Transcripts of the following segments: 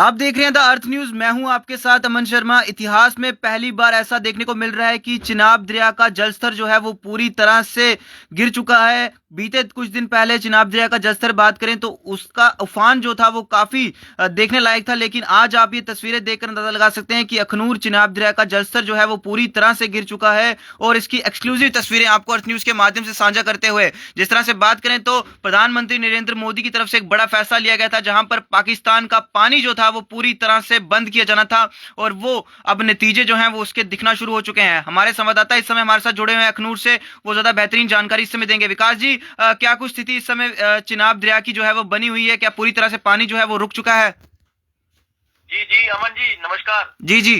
आप देख रहे हैं द अर्थ न्यूज। मैं हूं आपके साथ अमन शर्मा। इतिहास में पहली बार ऐसा देखने को मिल रहा है कि चिनाब दरिया का जलस्तर जो है वो पूरी तरह से गिर चुका है। बीते कुछ दिन पहले चिनाब दरिया का जलस्तर बात करें तो उसका उफान जो था वो काफी देखने लायक था, लेकिन आज आप ये तस्वीरें देखकर अंदाजा लगा सकते हैं कि अखनूर चिनाब दरिया का जलस्तर जो है वो पूरी तरह से गिर चुका है। और इसकी एक्सक्लूसिव तस्वीरें आपको अर्थ न्यूज के माध्यम से साझा करते हुए, जिस तरह से बात करें तो प्रधानमंत्री नरेंद्र मोदी की तरफ से एक बड़ा फैसला लिया गया था, जहां पर पाकिस्तान का पानी जो था वो पूरी तरह से बंद किया जाना था, और वो अब नतीजे जो हैं वो उसके दिखना शुरू हो चुके हैं। हमारे संवाददाता इस समय हमारे साथ जुड़े हुए हैं अखनूर से, वो ज्यादा बेहतरीन जानकारी इस समय देंगे। विकास जी, क्या कुछ स्थिति इस समय चिनाब दरिया की जो है वो बनी हुई है? क्या पूरी तरह से पानी जो है वो रुक चुका है? जी जी अमन जी, नमस्कार। जी जी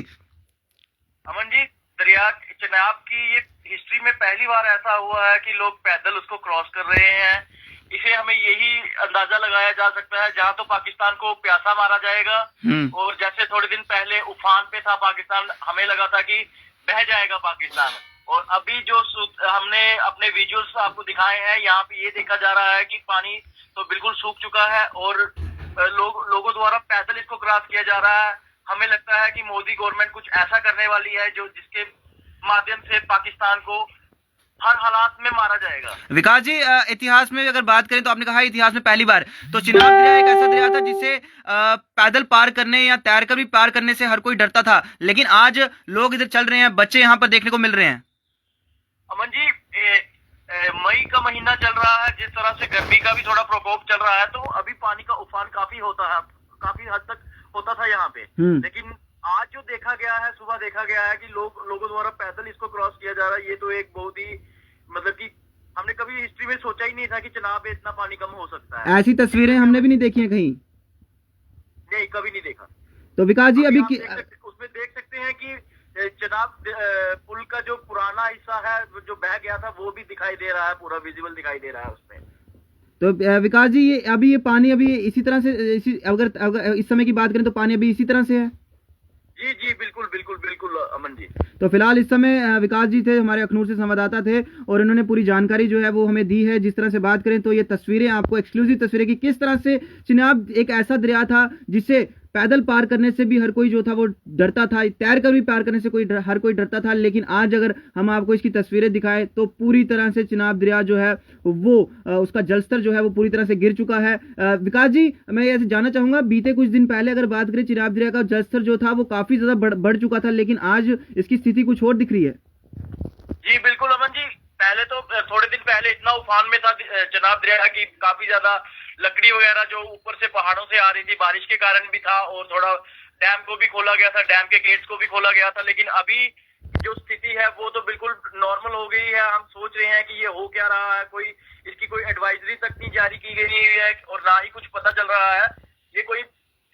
अमन जी, दरिया चिनाब की ये हिस्ट्री में पहली बार ऐसा हुआ है कि लोग पैदल उसको क्रॉस कर रहे हैं। इसे हमें यही अंदाजा लगाया जा सकता है, जहां तो पाकिस्तान को प्यासा मारा जाएगा, और जैसे थोड़े दिन पहले उफान पे था पाकिस्तान, हमें लगा था कि बह जाएगा पाकिस्तान। और अभी जो हमने अपने विजुअल्स आपको दिखाए हैं, यहाँ पे ये देखा जा रहा है कि पानी तो बिल्कुल सूख चुका है और लोगों द्वारा पैदल इसको क्रॉस किया जा रहा है। हमें लगता है कि मोदी गवर्नमेंट कुछ ऐसा करने वाली है जो जिसके माध्यम से पाकिस्तान को हर हालात में मारा जाएगा। विकास जी, इतिहास में अगर बात करें तो आपने कहा इतिहास में पहली बार, तो चिनाब दरिया एक ऐसा दरिया था जिसे पैदल पार करने या तैरकर भी पार करने से हर कोई डरता था, लेकिन आज लोग इधर चल रहे हैं, बच्चे यहाँ पर देखने को मिल रहे हैं। अमन जी, मई का महीना चल रहा है, जिस तरह से गर्मी का भी थोड़ा प्रकोप चल रहा है, तो अभी पानी का उफान काफी होता है, काफी हद तक होता था यहाँ पे। लेकिन आज जो देखा गया है, सुबह देखा गया है कि लोगों द्वारा पैदल इसको क्रॉस किया जा रहा है। ये तो एक बहुत ही मतलब कि हमने कभी हिस्ट्री में सोचा ही नहीं था कि चिनाब में इतना पानी कम हो सकता है। ऐसी तस्वीरें हमने भी नहीं देखी हैं कहीं, नहीं कभी नहीं देखा। तो विकास जी अभी उसमें देख सकते हैं कि चिनाब पुल का जो पुराना हिस्सा है जो बह गया था वो भी दिखाई दे रहा है, पूरा विजिबल दिखाई दे रहा है उसमें। तो विकास जी, ये पानी अभी इसी तरह से अगर इस समय की बात करें तो पानी अभी इसी तरह से है? जी जी बिल्कुल बिल्कुल बिल्कुल अमन जी। तो फिलहाल इस समय विकास जी थे, हमारे अखनूर से संवाददाता थे, और इन्होंने पूरी जानकारी जो है वो हमें दी है। जिस तरह से बात करें तो ये तस्वीरें आपको एक्सक्लूसिव तस्वीरें कि किस तरह से चिनाब एक ऐसा दरिया था जिसे पैदल पार करने से भी हर कोई जो था वो डरता था, तैर कर भी पार करने से हर कोई डरता था, लेकिन आज अगर हम आपको इसकी तस्वीरें दिखाएं तो पूरी तरह से चिनाब दरिया जो है वो उसका जलस्तर जो है वो पूरी तरह से गिर चुका है। विकास जी, मैं ऐसे जानना चाहूंगा, बीते कुछ दिन पहले अगर बात करें चिनाब दरिया का जलस्तर जो था वो काफी ज्यादा बढ़ चुका था, लेकिन आज इसकी स्थिति कुछ और दिख रही है। जी बिल्कुल अमन जी, पहले तो थोड़े दिन पहले इतना उफान में था चिनाब दरिया की, काफी ज्यादा लकड़ी वगैरह जो ऊपर से पहाड़ों से आ रही थी, बारिश के कारण भी था, और थोड़ा डैम को भी खोला गया था, डैम के गेट्स को भी खोला गया था। लेकिन अभी जो स्थिति है वो तो बिल्कुल नॉर्मल हो गई है। हम सोच रहे हैं कि ये हो क्या रहा है, इसकी कोई एडवाइजरी तक नहीं जारी की गई है और ना ही कुछ पता चल रहा है। ये कोई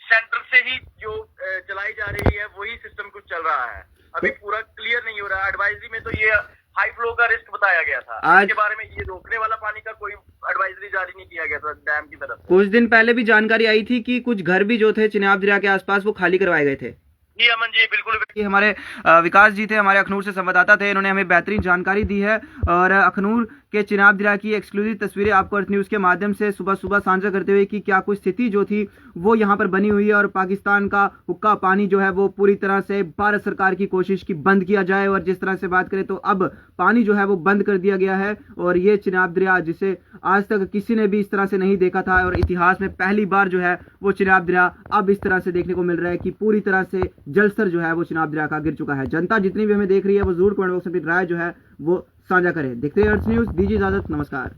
सेंटर से ही जो चलाई जा रही है वही सिस्टम कुछ चल रहा है, अभी पूरा क्लियर नहीं हो रहा। एडवाइजरी में तो ये हाई फ्लो का रिस्क बताया गया था, इसके बारे में ये रोकने वाला पानी का कोई एडवाइजरी जारी नहीं किया गया था डैम की तरफ। कुछ दिन पहले भी जानकारी आई थी कि कुछ घर भी जो थे चिनाब दरिया के आसपास वो खाली करवाए गए थे। जी अमन जी बिल्कुल। हमारे विकास जी थे, हमारे अखनूर से संवाददाता थे, इन्होंने हमें बेहतरीन जानकारी दी है, और अखनूर के चिनाब दरिया की एक्सक्लूसिव तस्वीरें आपको अर्थ न्यूज़ के माध्यम से सुबह सुबह साझा करते हुए कि क्या कुछ स्थिति जो थी वो यहाँ पर बनी हुई है, और पाकिस्तान का हुक्का पानी जो है वो पूरी तरह से भारत सरकार की कोशिश की बंद किया जाए। और जिस तरह से बात करें तो अब पानी जो है वो बंद कर दिया गया है, और ये चिनाब दरिया जिसे आज तक किसी ने भी इस तरह से नहीं देखा था, और इतिहास में पहली बार जो है वो चिनाब दरिया अब इस तरह से देखने को मिल रहा है कि पूरी तरह से जलस्तर जो है वो चिनाब दरिया का गिर चुका है। जनता जितनी भी हमें देख रही है वो जरूर कमेंट बॉक्स में अपनी राय जो है वो साझा करें। देखते हैं अर्थ न्यूज़, दीजिए इजाजत, नमस्कार।